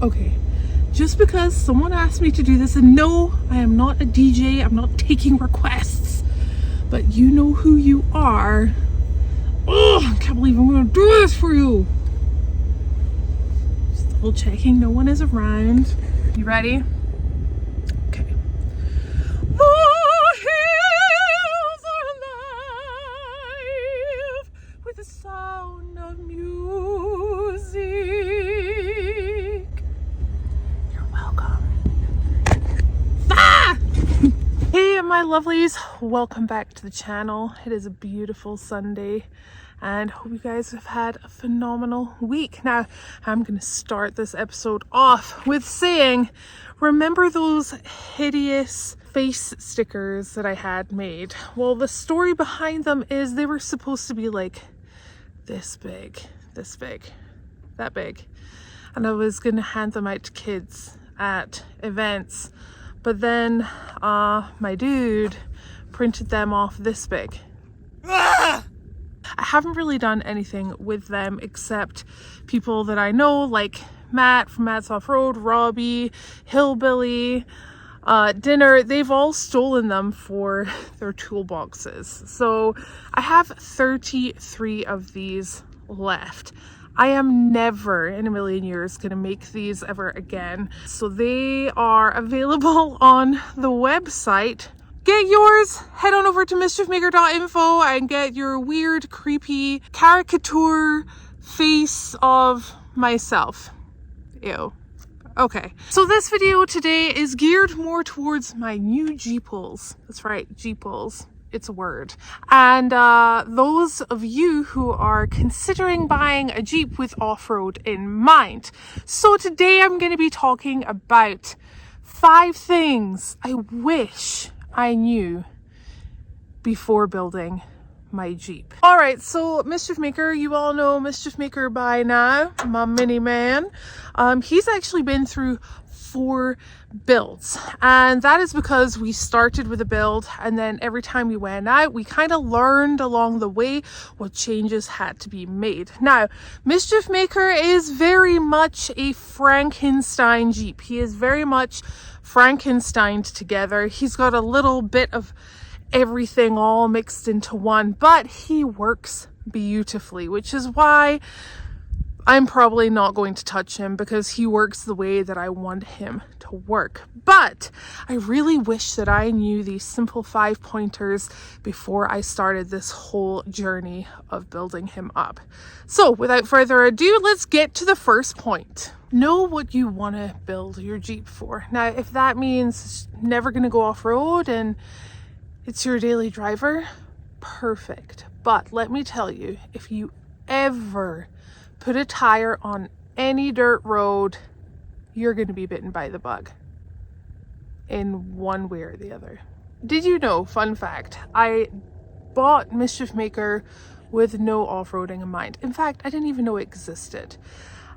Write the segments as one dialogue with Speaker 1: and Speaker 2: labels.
Speaker 1: Okay, just because someone asked me to do this, and no, I am not a DJ, I'm not taking requests, but you know who you are. Oh, I can't believe I'm gonna do this for you. Just double checking no one is around. You ready? Okay. The hills are alive with the sound of music. You're welcome. Ah! Hey, my lovelies, welcome back to the channel. It is a beautiful Sunday and hope you guys have had a phenomenal week. Now, I'm going to start this episode off with saying, remember those hideous face stickers that I had made? Well, the story behind them is they were supposed to be like this big, that big. And I was going to hand them out to kids at events. But then my dude printed them off this big. Ah! I haven't really done anything with them except people that I know, like Matt from Matt's Offroad, Robbie, Hillbilly, Dinner. They've all stolen them for their toolboxes. So I have 33 of these left. I am never in a million years going to make these ever again. So they are available on the website. Get yours, head on over to mischiefmaker.info and get your weird, creepy caricature face of myself. Ew. Okay, so this video today is geared more towards my new Jeeples. That's right, Jeeples. It's a word. And those of you who are considering buying a Jeep with off-road in mind. So today I'm going to be talking about 5 things I wish I knew before building my Jeep. All right, so Mischief Maker, you all know Mischief Maker by now, my mini man. He's actually been through 4 builds, and that is because we started with a build and then every time we went out we kind of learned along the way what changes had to be made. Now, Mischief Maker is very much a Frankenstein Jeep. He is very much Frankensteined together. He's got a little bit of everything all mixed into one, but he works beautifully, which is why I'm probably not going to touch him, because he works the way that I want him to work. But I really wish that I knew these simple 5 pointers before I started this whole journey of building him up. So without further ado, let's get to the first point. Know what you want to build your Jeep for. Now, if that means it's never going to go off-road and it's your daily driver, perfect. But let me tell you, if you ever put a tire on any dirt road, you're going to be bitten by the bug in one way or the other. Did you know, fun fact, I bought Mischief Maker with no off-roading in mind. In fact, I didn't even know it existed.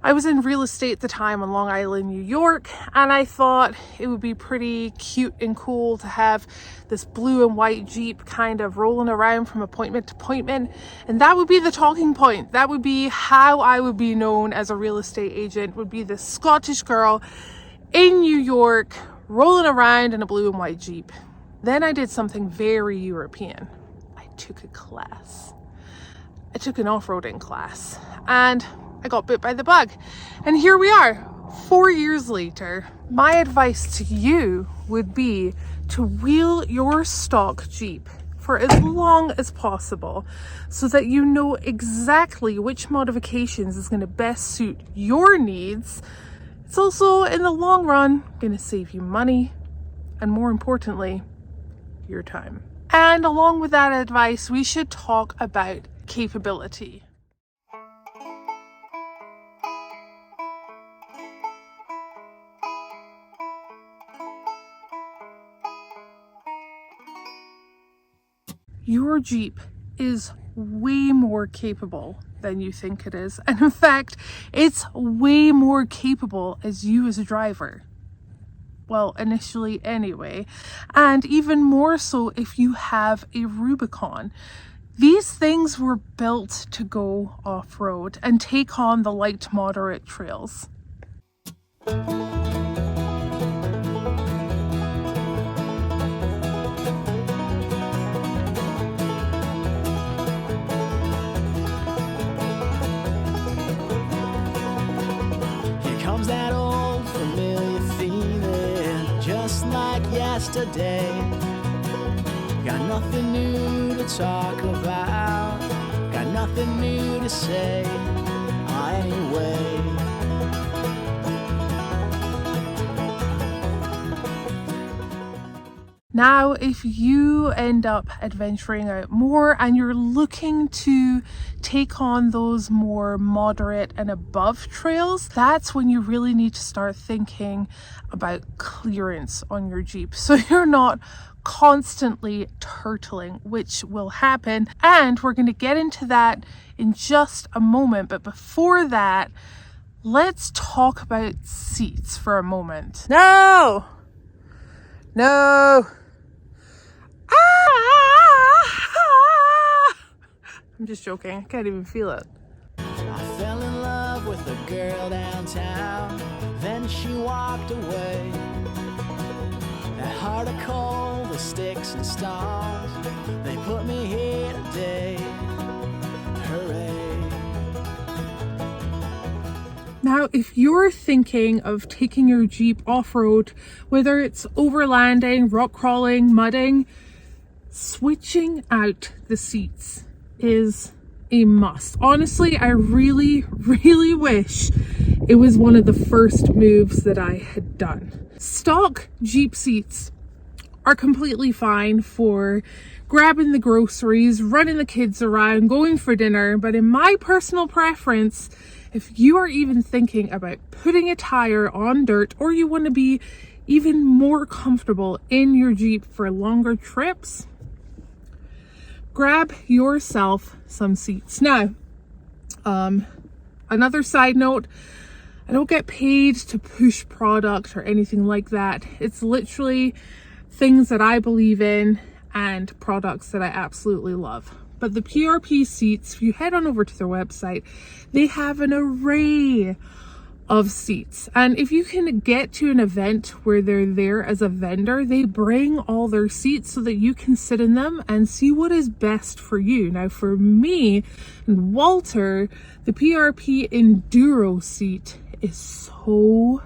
Speaker 1: I was in real estate at the time on Long Island, New York, and I thought it would be pretty cute and cool to have this blue and white Jeep kind of rolling around from appointment to appointment, and that would be the talking point. That would be how I would be known as a real estate agent, would be this Scottish girl in New York rolling around in a blue and white Jeep. Then I did something very European. I took a class. I took an off-roading class, and I got bit by the bug. And here we are, 4 years later. My advice to you would be to wheel your stock Jeep for as long as possible so that you know exactly which modifications is going to best suit your needs. It's also, in the long run, going to save you money and, more importantly, your time. And along with that advice, we should talk about capability. Your Jeep is way more capable than you think it is. And in fact, it's way more capable as you as a driver. Well, initially anyway. And even more so if you have a Rubicon. These things were built to go off-road and take on the light moderate trails.
Speaker 2: Comes that old familiar feeling, just like yesterday. Got nothing new to talk about, got nothing new to say anyway.
Speaker 1: Now, if you end up adventuring out more and you're looking to take on those more moderate and above trails, that's when you really need to start thinking about clearance on your Jeep. So you're not constantly turtling, which will happen. And we're going to get into that in just a moment. But before that, let's talk about seats for a moment. No! I'm just joking. I can't even feel it.
Speaker 2: I fell in love with a girl downtown, then she walked away. That heart of coal, the sticks and stars, they put me here today. Hooray.
Speaker 1: Now, if you're thinking of taking your Jeep off-road, whether it's overlanding, rock crawling, mudding, switching out the seats is a must. Honestly, I really wish it was one of the first moves that I had done. Stock Jeep seats are completely fine for grabbing the groceries, running the kids around, going for dinner, but in my personal preference, if you are even thinking about putting a tire on dirt or you want to be even more comfortable in your Jeep for longer trips, grab yourself some seats. Now, another side note, I don't get paid to push product or anything like that. It's literally things that I believe in and products that I absolutely love. But the PRP seats, if you head on over to their website, they have an array of seats. And if you can get to an event where they're there as a vendor, they bring all their seats so that you can sit in them and see what is best for you. Now, for me and Walter, the PRP Enduro seat is so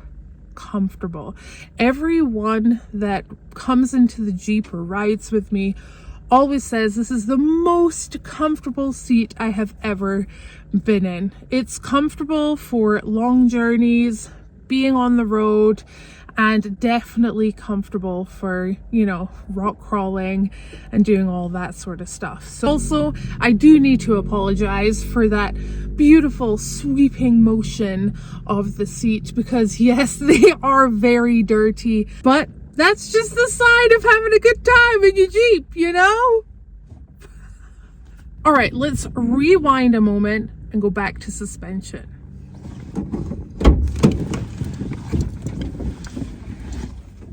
Speaker 1: comfortable. Everyone that comes into the Jeep or rides with me always says this is the most comfortable seat I have ever been in. It's comfortable for long journeys, being on the road, and definitely comfortable for, you know, rock crawling and doing all that sort of stuff. So also, I do need to apologize for that beautiful sweeping motion of the seat because yes, they are very dirty, but that's just the sign of having a good time in your Jeep, you know? All right, let's rewind a moment and go back to suspension.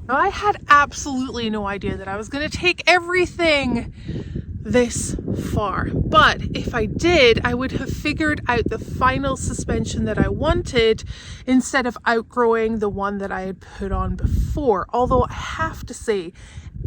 Speaker 1: Now, I had absolutely no idea that I was going to take everything this far, but if I did, I would have figured out the final suspension that I wanted instead of outgrowing the one that I had put on before. Although I have to say,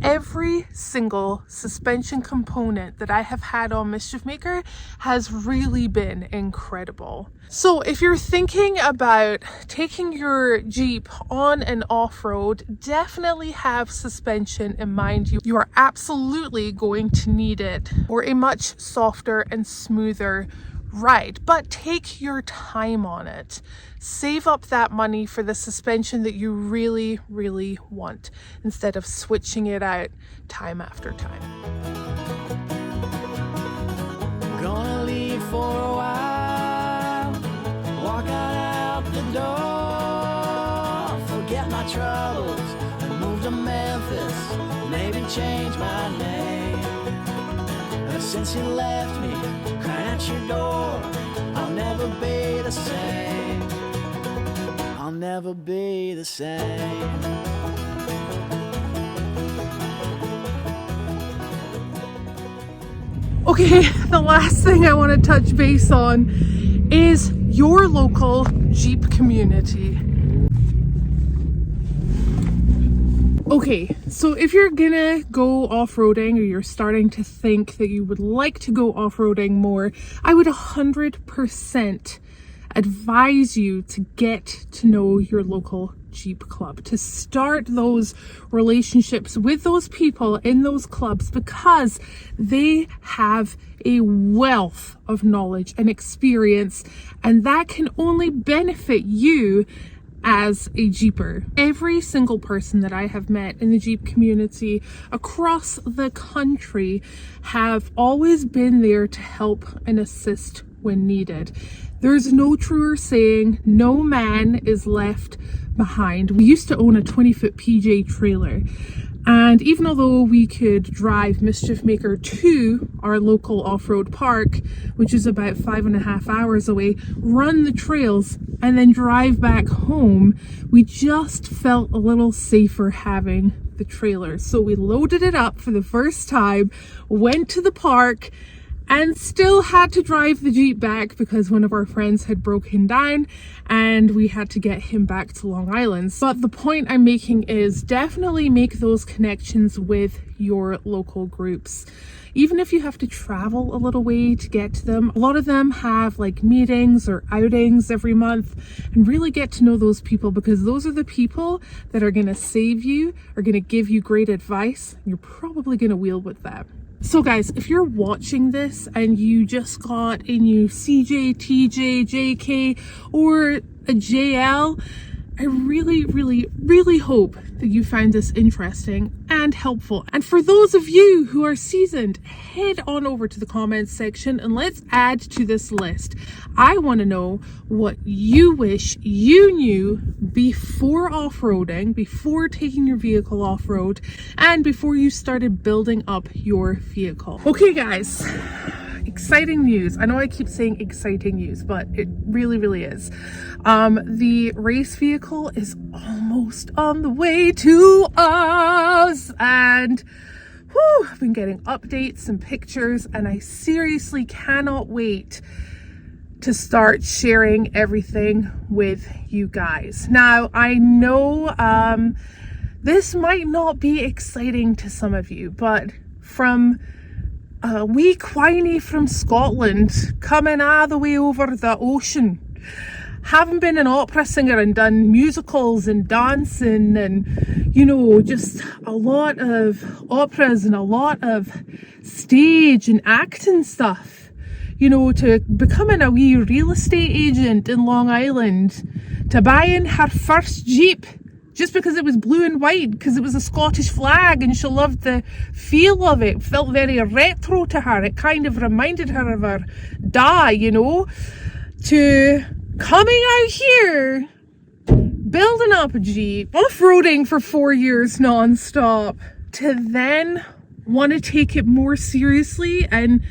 Speaker 1: every single suspension component that I have had on Mischief Maker has really been incredible. So if you're thinking about taking your Jeep on an off-road, definitely have suspension in mind. You are absolutely going to need it for a much softer and smoother ride, but take your time on it. Save up that money for the suspension that you really want instead of switching it out time after time.
Speaker 2: Gonna leave for a while, walk out the door, forget my troubles and move to Memphis, maybe change my name. But since you left me crying at your door, I'll never be the same. I'll never be the same.
Speaker 1: Okay, the last thing I want to touch base on is your local Jeep community. Okay, so if you're gonna go off-roading, or you're starting to think that you would like to go off-roading more, I would 100% advise you to get to know your local Jeep club, to start those relationships with those people in those clubs, because they have a wealth of knowledge and experience, and that can only benefit you as a Jeeper. Every single person that I have met in the Jeep community across the country have always been there to help and assist when needed. There's no truer saying, no man is left behind. We used to own a 20-foot PJ trailer, and even although we could drive Mischief Maker to our local off-road park, which is about 5.5 hours away, run the trails and then drive back home, we just felt a little safer having the trailer. So we loaded it up for the first time, went to the park, and still had to drive the Jeep back because one of our friends had broken down and we had to get him back to Long Island. But the point I'm making is definitely make those connections with your local groups. Even if you have to travel a little way to get to them, a lot of them have like meetings or outings every month, and really get to know those people, because those are the people that are going to save you, are going to give you great advice, and you're probably going to wheel with them. So guys, if you're watching this and you just got a new CJ, TJ, JK, or a JL, I really hope that you find this interesting and helpful. And for those of you who are seasoned, head on over to the comments section and let's add to this list. I want to know what you wish you knew before off-roading, before taking your vehicle off-road, and before you started building up your vehicle. Okay guys, exciting news. I know I keep saying exciting news, but it really is. The race vehicle is almost on the way to us, and I've been getting updates and pictures, and I seriously cannot wait to start sharing everything with you guys. Now, I know this might not be exciting to some of you, but from wee Quiney from Scotland coming all the way over the ocean, having been an opera singer and done musicals and dancing and, you know, just a lot of operas and a lot of stage and acting stuff, you know, to becoming a wee real estate agent in Long Island, to buying her first Jeep just because it was blue and white, because it was a Scottish flag and she loved the feel of it. It felt very retro to her. It kind of reminded her of her dad, you know, to coming out here, building up a Jeep, off-roading for 4 years non-stop, to then want to take it more seriously and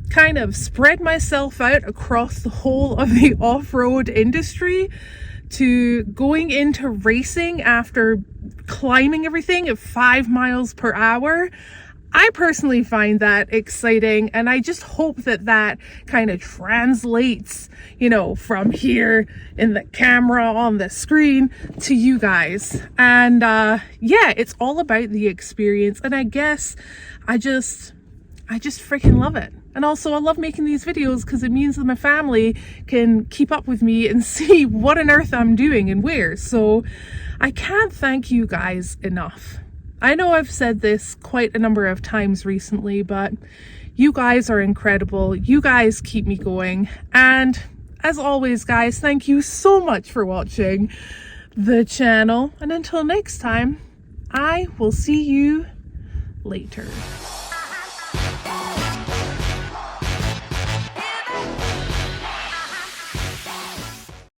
Speaker 1: kind of spread myself out across the whole of the off-road industry, to going into racing after climbing everything at 5 miles per hour. I personally find that exciting, and I just hope that that kind of translates, you know, from here in the camera on the screen to you guys. And yeah, it's all about the experience, and I guess I just freaking love it. And also I love making these videos because it means that my family can keep up with me and see what on earth I'm doing and where. So I can't thank you guys enough. I know I've said this quite a number of times recently, but you guys are incredible. You guys keep me going. And as always, guys, thank you so much for watching the channel. And until next time, I will see you later.